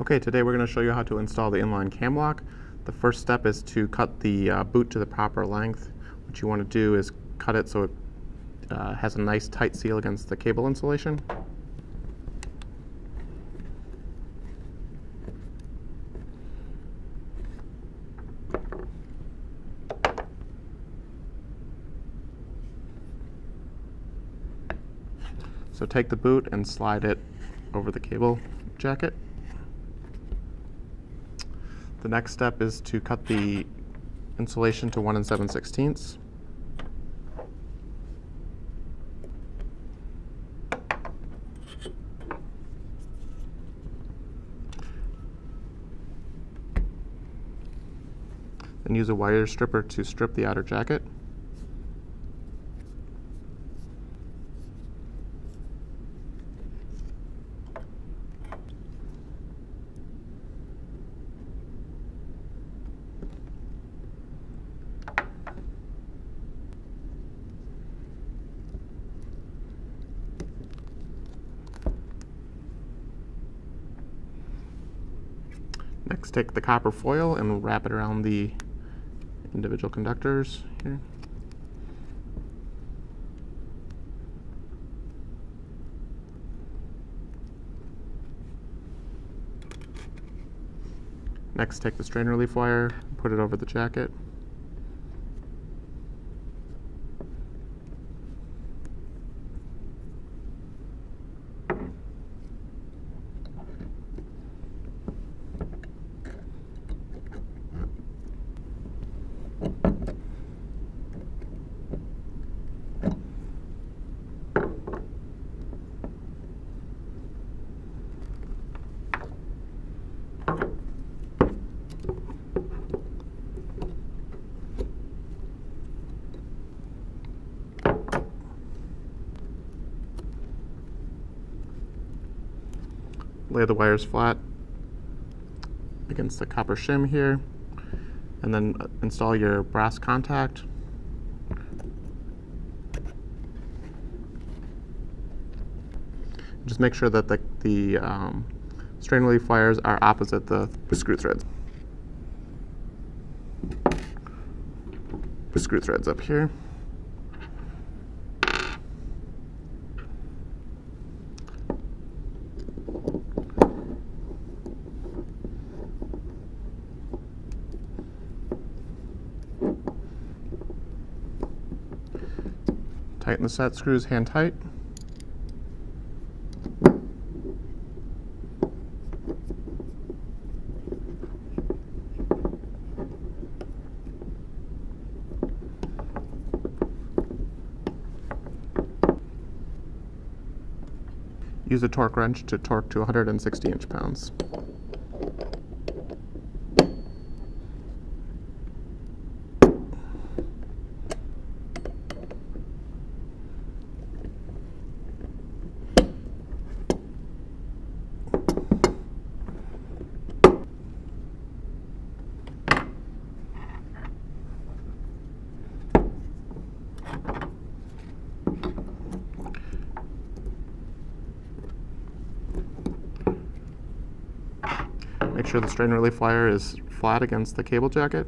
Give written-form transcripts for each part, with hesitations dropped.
Okay, today we're going to show you how to install the inline cam lock. The first step is to cut the boot to the proper length. What you want to do is cut it so it has a nice tight seal against the cable insulation. So take the boot and slide it over the cable jacket. The next step is to cut the insulation to 1 7/16. Then use a wire stripper to strip the outer jacket. Next, take the copper foil and wrap it around the individual conductors here. Next, take the strain relief wire, put it over the jacket. Lay the wires flat against the copper shim here, and then install your brass contact. Just make sure that the strain relief wires are opposite the screw threads. The screw threads up here. Tighten the set screws hand tight. Use a torque wrench to torque to 160 inch-pounds. Make sure the strain relief wire is flat against the cable jacket.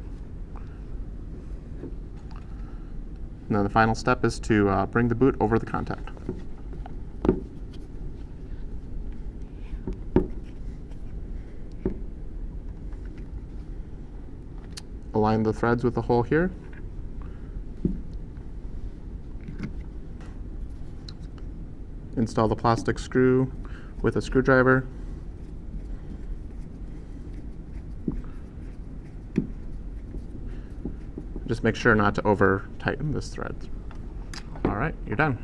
And then the final step is to bring the boot over the contact. Align the threads with the hole here. Install the plastic screw with a screwdriver. Just make sure not to over tighten this thread. All right, you're done.